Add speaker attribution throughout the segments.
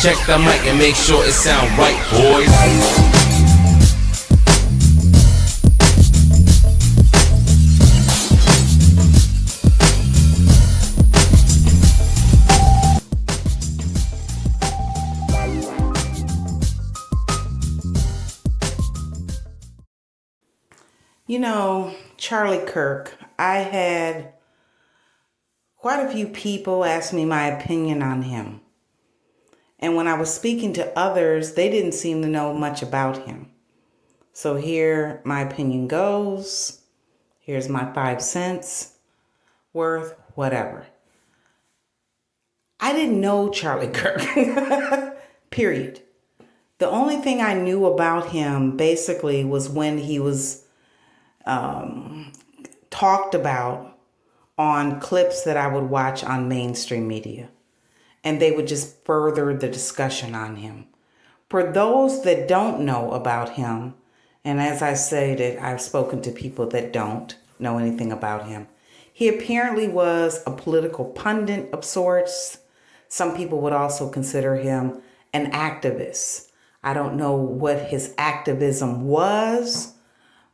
Speaker 1: Check the mic and make sure it sound right, boys.
Speaker 2: You know, Charlie Kirk, I had quite a few people ask me my opinion on him. And when I was speaking to others, they didn't seem to know much about him. So here my opinion goes. Here's my 5 cents worth, whatever. I didn't know Charlie Kirk, period. The only thing I knew about him basically was when he was talked about on clips that I would watch on mainstream media. And they would just further the discussion on him. For those that don't know about him, and as I stated, I've spoken to people that don't know anything about him. He apparently was a political pundit of sorts. Some people would also consider him an activist. I don't know what his activism was,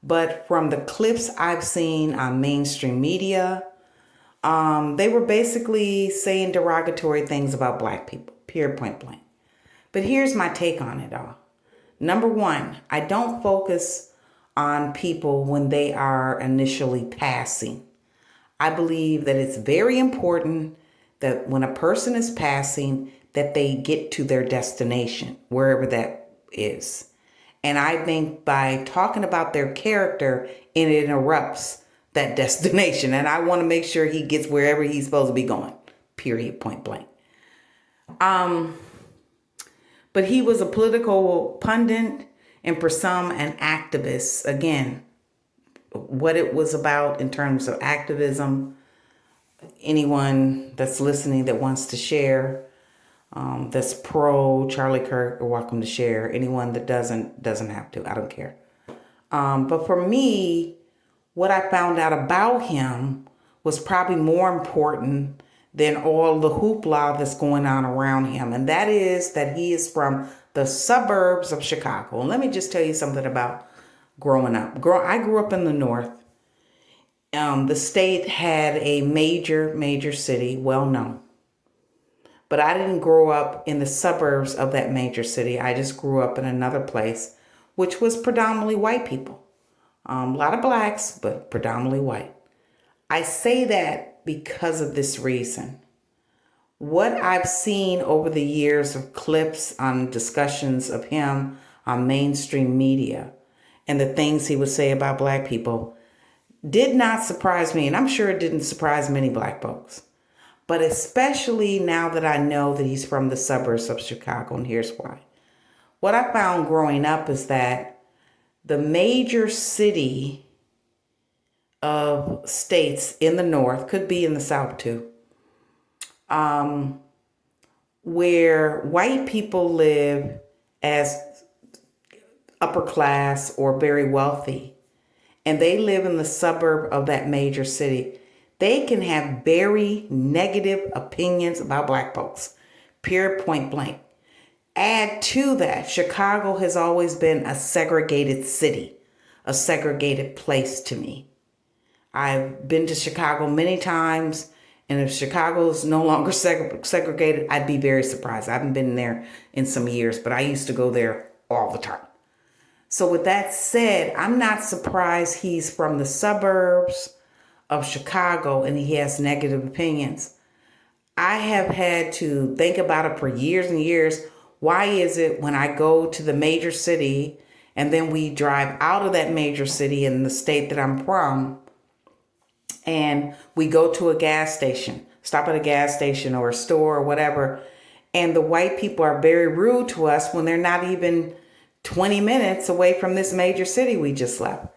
Speaker 2: but from the clips I've seen on mainstream media, they were basically saying derogatory things about black people, period, point blank. But here's my take on it all. Number one, I don't focus on people when they are initially passing. I believe that it's very important that when a person is passing, that they get to their destination, wherever that is. And I think by talking about their character, it interrupts that destination. And I want to make sure he gets wherever he's supposed to be going, period, point blank. But he was a political pundit and for some an activist. Again, what it was about in terms of activism, anyone that's listening that wants to share, that's pro Charlie Kirk, are welcome to share. Anyone that doesn't have to. I don't care. But for me, what I found out about him was probably more important than all the hoopla that's going on around him. And that is that he is from the suburbs of Chicago. And let me just tell you something about growing up. I grew up in the North. The state had a major city, well known. But I didn't grow up in the suburbs of that major city. I just grew up in another place, which was predominantly white people. A lot of blacks, but predominantly white. I say that because of this reason. What I've seen over the years of clips on discussions of him on mainstream media and the things he would say about black people did not surprise me. And I'm sure it didn't surprise many black folks. But especially now that I know that he's from the suburbs of Chicago, and here's why. What I found growing up is that the major city of states in the North, could be in the South too, where white people live as upper class or very wealthy, and they live in the suburb of that major city, they can have very negative opinions about black folks, period, point blank. Add to that, Chicago has always been a segregated city, a segregated place to me. I've been to Chicago many times, and if Chicago is no longer segregated, I'd be very surprised. I haven't been there in some years, but I used to go there all the time. So with that said, I'm not surprised he's from the suburbs of Chicago and he has negative opinions. I have had to think about it for years and years. Why is it when I go to the major city and then we drive out of that major city in the state that I'm from, and we go to a gas station, stop at a gas station or a store or whatever, and the white people are very rude to us when they're not even 20 minutes away from this major city we just left.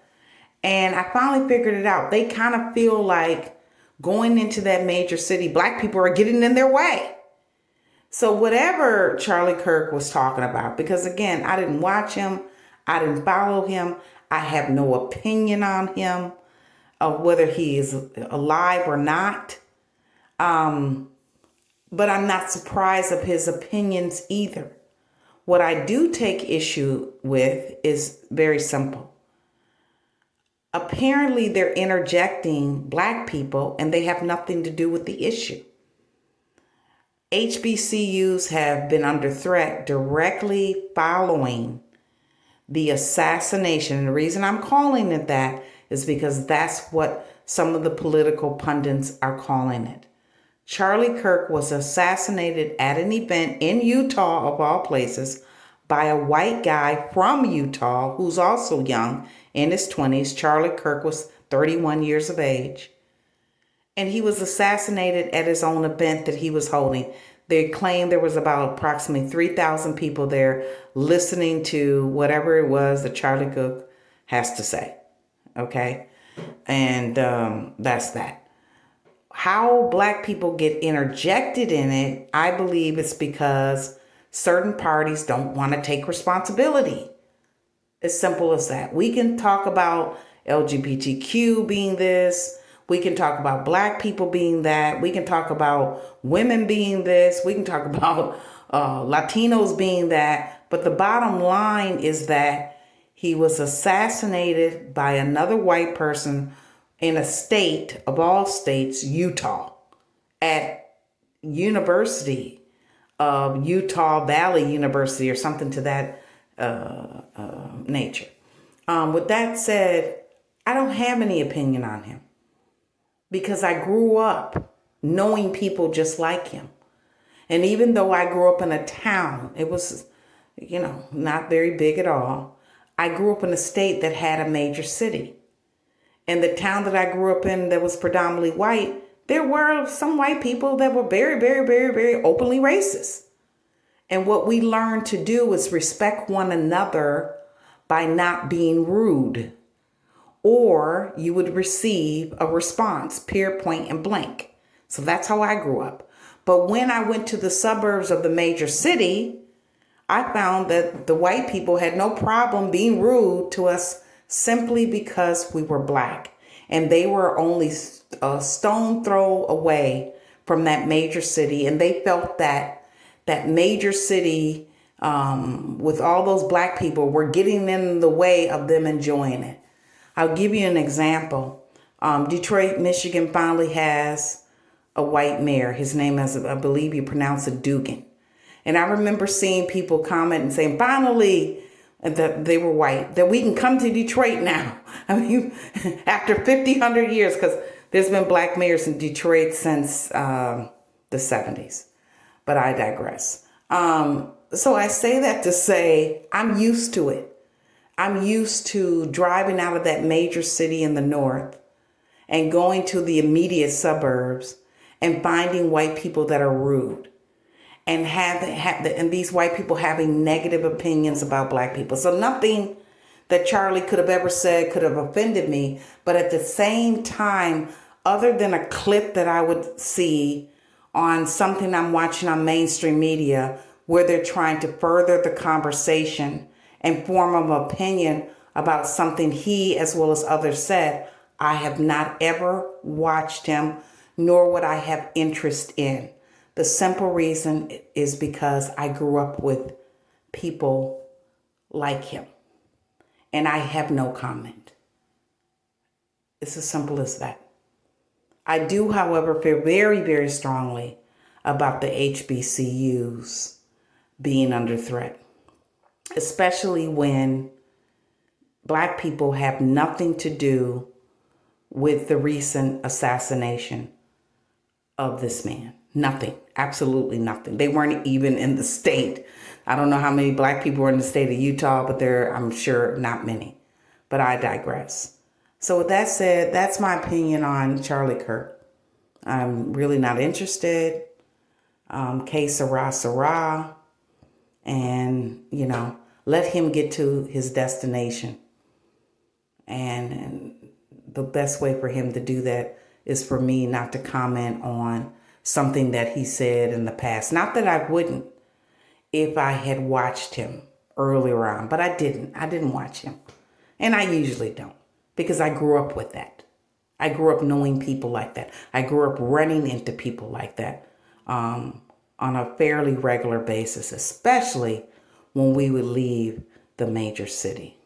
Speaker 2: And I finally figured it out. They kind of feel like going into that major city, black people are getting in their way. So whatever Charlie Kirk was talking about, because again, I didn't watch him, I didn't follow him, I have no opinion on him of whether he is alive or not. but I'm not surprised of his opinions either. What I do take issue with is very simple. Apparently, they're interjecting Black people and they have nothing to do with the issue. HBCUs have been under threat directly following the assassination. And the reason I'm calling it that is because that's what some of the political pundits are calling it. Charlie Kirk was assassinated at an event in Utah, of all places, by a white guy from Utah who's also young, in his 20s. Charlie Kirk was 31 years of age. And he was assassinated at his own event that he was holding. They claimed there was about approximately 3,000 people there listening to whatever it was that Charlie Kirk has to say. Okay? And that's that. How Black people get interjected in it, I believe it's because certain parties don't want to take responsibility. As simple as that. We can talk about LGBTQ being this. We can talk about Black people being that. We can talk about women being this. We can talk about Latinos being that. But the bottom line is that he was assassinated by another white person in a state, of all states, Utah, at University of Utah Valley University or something to that nature. With that said, I don't have any opinion on him because I grew up knowing people just like him. And even though I grew up in a town, it was, not very big at all. I grew up in a state that had a major city. And the town that I grew up in that was predominantly white, there were some white people that were very, very, very, very openly racist. And what we learned to do is respect one another by not being rude. Or you would receive a response, period, point, and blank. So that's how I grew up. But when I went to the suburbs of the major city, I found that the white people had no problem being rude to us simply because we were Black. And they were only a stone throw away from that major city. And they felt that major city with all those Black people were getting in the way of them enjoying it. I'll give you an example. Detroit, Michigan finally has a white mayor. His name is, I believe you pronounce it, Dugan. And I remember seeing people comment and saying, finally, that they were white, that we can come to Detroit now. I mean, after 50, 100 years, because there's been Black mayors in Detroit since the 70s. But I digress. So I say that to say I'm used to it. I'm used to driving out of that major city in the north and going to the immediate suburbs and finding white people that are rude and and these white people having negative opinions about Black people. So nothing that Charlie could have ever said could have offended me. But at the same time, other than a clip that I would see on something I'm watching on mainstream media where they're trying to further the conversation and form of opinion about something he as well as others said, I have not ever watched him, nor would I have interest in. The simple reason is because I grew up with people like him, and I have no comment. It's as simple as that. I do, however, feel very, very strongly about the HBCUs being under threat, especially when Black people have nothing to do with the recent assassination of this man. Nothing. Absolutely nothing. They weren't even in the state. I don't know how many Black people are in the state of Utah, but I'm sure not many. But I digress. So with that said, that's my opinion on Charlie Kirk. I'm really not interested. Que sera, sera. And, let him get to his destination. And the best way for him to do that is for me not to comment on something that he said in the past. Not that I wouldn't if I had watched him earlier on, but I didn't. I didn't watch him. And I usually don't because I grew up with that. I grew up knowing people like that. I grew up running into people like that. on a fairly regular basis, especially when we would leave the major city.